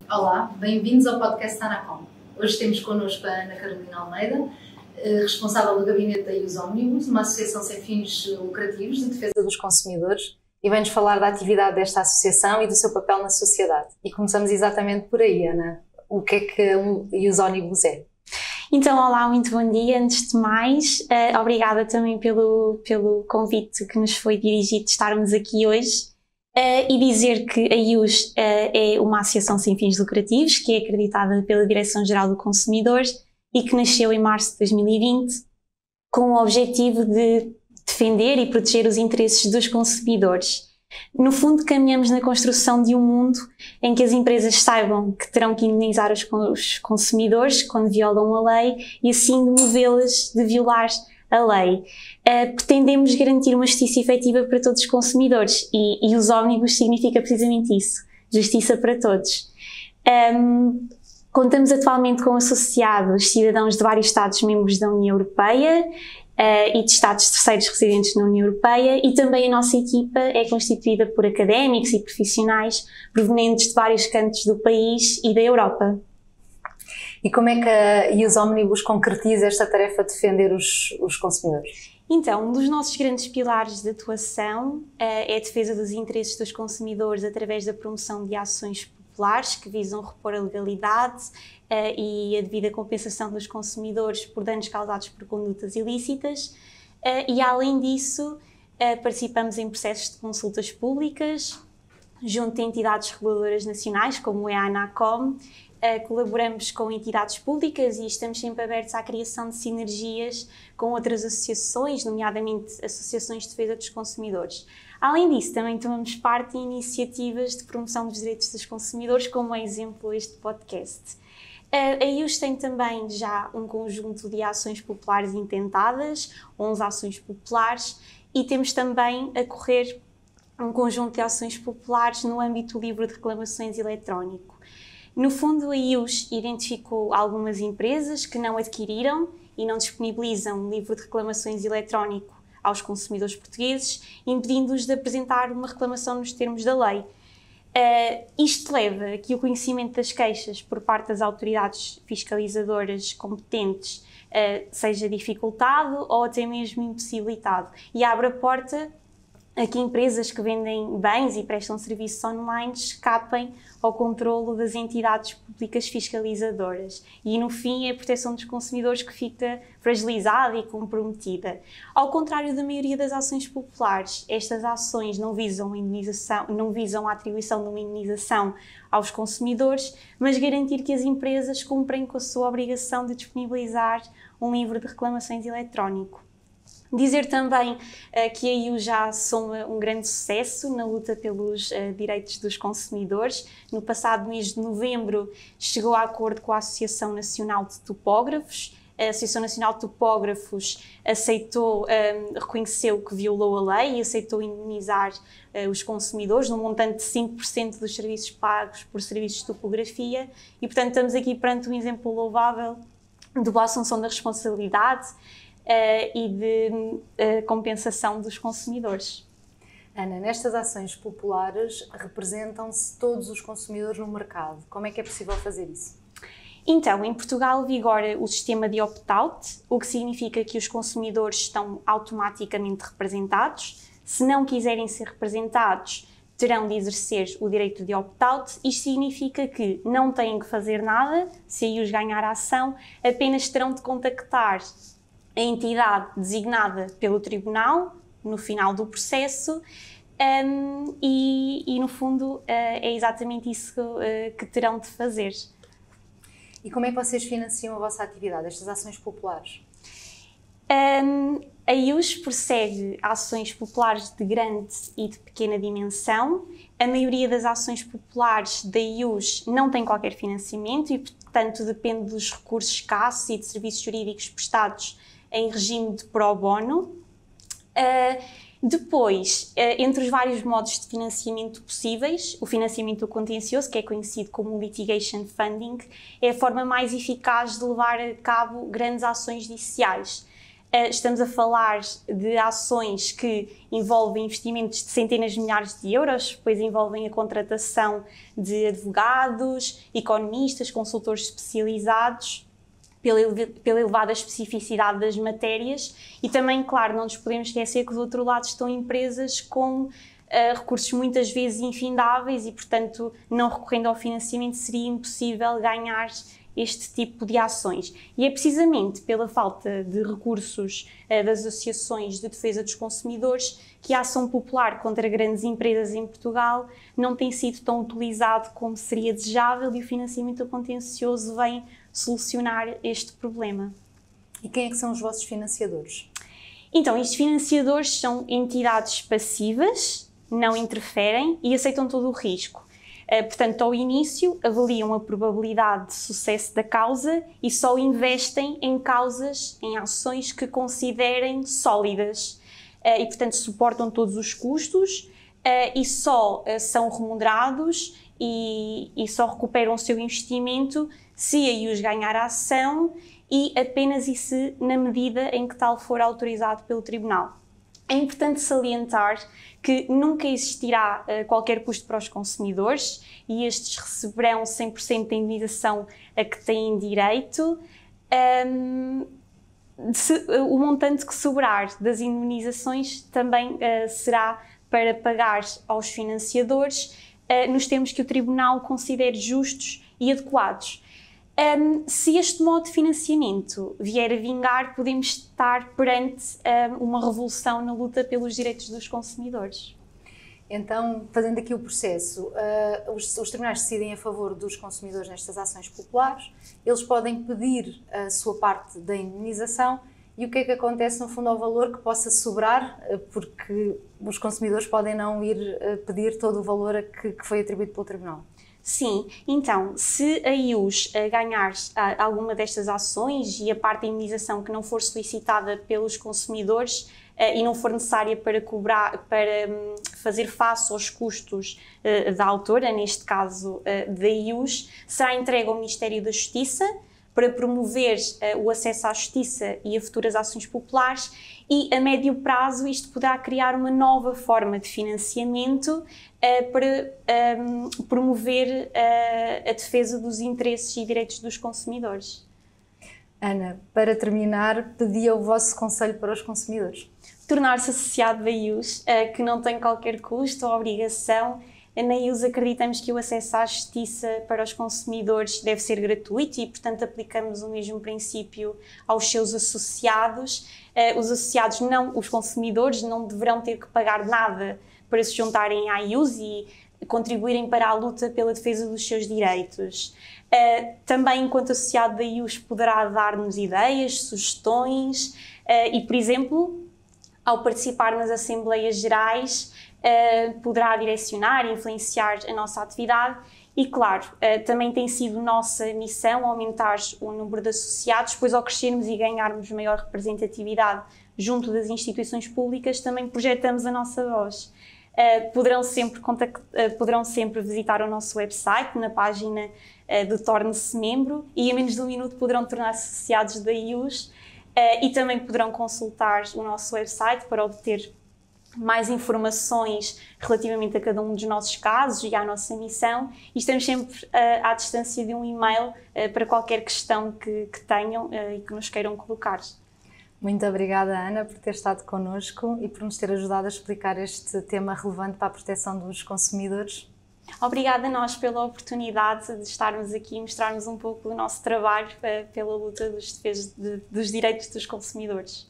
Olá, bem-vindos ao podcast Anacom. Hoje temos connosco a Ana Carolina Almeida, responsável do gabinete da IUS Omnibus, uma associação sem fins lucrativos de defesa dos consumidores, e vem-nos falar da atividade desta associação e do seu papel na sociedade. E começamos exatamente por aí, Ana. O que é que o IUS Omnibus é? Então, olá, muito bom dia. Antes de mais, obrigada também pelo convite que nos foi dirigido de estarmos aqui hoje. E dizer que a IUS é uma associação sem fins lucrativos que é acreditada pela Direção-Geral do Consumidor e que nasceu em março de 2020 com o objetivo de defender e proteger os interesses dos consumidores. No fundo, caminhamos na construção de um mundo em que as empresas saibam que terão que indenizar os consumidores quando violam a lei e assim demovê-las de violar a lei. Pretendemos garantir uma justiça efetiva para todos os consumidores e os Omnibus significa precisamente isso, justiça para todos. Contamos atualmente com associados cidadãos de vários Estados-membros da União Europeia e de Estados terceiros residentes na União Europeia, e também a nossa equipa é constituída por académicos e profissionais provenientes de vários cantos do país e da Europa. E como é que a IUS Omnibus concretiza esta tarefa de defender os consumidores? Então, um dos nossos grandes pilares de atuação é a defesa dos interesses dos consumidores através da promoção de ações populares que visam repor a legalidade e a devida compensação dos consumidores por danos causados por condutas ilícitas. E, além disso, participamos em processos de consultas públicas junto de entidades reguladoras nacionais, como é a Anacom. Colaboramos com entidades públicas e estamos sempre abertos à criação de sinergias com outras associações, nomeadamente associações de defesa dos consumidores. Além disso, também tomamos parte em iniciativas de promoção dos direitos dos consumidores, como é exemplo este podcast. A IUS tem também já um conjunto de ações populares intentadas, 11 ações populares, e temos também a correr um conjunto de ações populares no âmbito do livro de reclamações eletrónico. No fundo, a IUS identificou algumas empresas que não adquiriram e não disponibilizam um livro de reclamações eletrónico aos consumidores portugueses, impedindo-os de apresentar uma reclamação nos termos da lei. Isto leva a que o conhecimento das queixas por parte das autoridades fiscalizadoras competentes seja dificultado ou até mesmo impossibilitado, e abre a porta a que empresas que vendem bens e prestam serviços online escapem ao controlo das entidades públicas fiscalizadoras. E, no fim, é a proteção dos consumidores que fica fragilizada e comprometida. Ao contrário da maioria das ações populares, estas ações não visam a atribuição de uma indenização aos consumidores, mas garantir que as empresas cumprem com a sua obrigação de disponibilizar um livro de reclamações eletrónico. Dizer também que a IUS já soma um grande sucesso na luta pelos direitos dos consumidores. No passado mês de novembro chegou a acordo com a Associação Nacional de Topógrafos. A Associação Nacional de Topógrafos reconheceu que violou a lei e aceitou indenizar os consumidores num montante de 5% dos serviços pagos por serviços de topografia, e portanto estamos aqui perante um exemplo louvável de boa assunção da responsabilidade e de compensação dos consumidores. Ana, nestas ações populares representam-se todos os consumidores no mercado. Como é que é possível fazer isso? Então, em Portugal vigora o sistema de opt-out, o que significa que os consumidores estão automaticamente representados. Se não quiserem ser representados, terão de exercer o direito de opt-out. Isto significa que não têm que fazer nada se a IUS ganhar a ação, apenas terão de contactar a entidade designada pelo tribunal no final do processo e no fundo, é exatamente isso que terão de fazer. E como é que vocês financiam a vossa atividade, estas ações populares? A IUS persegue ações populares de grande e de pequena dimensão. A maioria das ações populares da IUS não tem qualquer financiamento e, portanto, depende dos recursos escassos e de serviços jurídicos prestados em regime de pro bono. Depois, entre os vários modos de financiamento possíveis, o financiamento contencioso, que é conhecido como litigation funding, é a forma mais eficaz de levar a cabo grandes ações judiciais. Estamos a falar de ações que envolvem investimentos de centenas de milhares de euros, depois envolvem a contratação de advogados, economistas, consultores especializados, pela elevada especificidade das matérias, e também, claro, não nos podemos esquecer que do outro lado estão empresas com recursos muitas vezes infindáveis e, portanto, não recorrendo ao financiamento seria impossível ganhar este tipo de ações. E é precisamente pela falta de recursos das associações de defesa dos consumidores que a ação popular contra grandes empresas em Portugal não tem sido tão utilizado como seria desejável, e o financiamento contencioso vem solucionar este problema. E quem é que são os vossos financiadores? Então, estes financiadores são entidades passivas, não interferem e aceitam todo o risco. Portanto, ao início, avaliam a probabilidade de sucesso da causa e só investem em causas, em ações que considerem sólidas. E, portanto, suportam todos os custos e só são remunerados e só recuperam o seu investimento se a IUS ganhar a ação e apenas e se na medida em que tal for autorizado pelo Tribunal. É importante salientar que nunca existirá qualquer custo para os consumidores e estes receberão 100% da indenização a que têm direito. O montante que sobrar das indenizações também será para pagar aos financiadores nos termos que o Tribunal considere justos e adequados. Se este modo de financiamento vier a vingar, podemos estar perante uma revolução na luta pelos direitos dos consumidores. Então, fazendo aqui o processo, os tribunais decidem a favor dos consumidores nestas ações populares, eles podem pedir a sua parte da indenização, e o que é que acontece no fundo ao valor que possa sobrar, porque os consumidores podem não ir pedir todo o valor que foi atribuído pelo Tribunal? Sim, então, se a IUS ganhar alguma destas ações e a parte da indenização que não for solicitada pelos consumidores e não for necessária para fazer face aos custos da autora, neste caso da IUS, será entregue ao Ministério da Justiça para promover o acesso à justiça e a futuras ações populares, e a médio prazo isto poderá criar uma nova forma de financiamento para promover a defesa dos interesses e direitos dos consumidores. Ana, para terminar, pedia o vosso conselho para os consumidores. Tornar-se associado da IUS, que não tem qualquer custo ou obrigação. Na IUS acreditamos que o acesso à justiça para os consumidores deve ser gratuito e, portanto, aplicamos o mesmo princípio aos seus associados. Os associados, os consumidores, não deverão ter que pagar nada para se juntarem à IUS e contribuírem para a luta pela defesa dos seus direitos. Também, enquanto associado da IUS, poderá dar-nos ideias, sugestões e, por exemplo, ao participar nas Assembleias Gerais, poderá direcionar e influenciar a nossa atividade e, claro, também tem sido nossa missão aumentar o número de associados, pois ao crescermos e ganharmos maior representatividade junto das instituições públicas, também projetamos a nossa voz. Poderão sempre visitar o nosso website, na página de Torne-se Membro, e em menos de um minuto poderão tornar-se associados da IUS e também poderão consultar o nosso website para obter mais informações relativamente a cada um dos nossos casos e à nossa missão, e estamos sempre à distância de um e-mail para qualquer questão que tenham e que nos queiram colocar. Muito obrigada, Ana, por ter estado connosco e por nos ter ajudado a explicar este tema relevante para a proteção dos consumidores. Obrigada a nós pela oportunidade de estarmos aqui e mostrarmos um pouco do nosso trabalho pela luta dos direitos dos consumidores.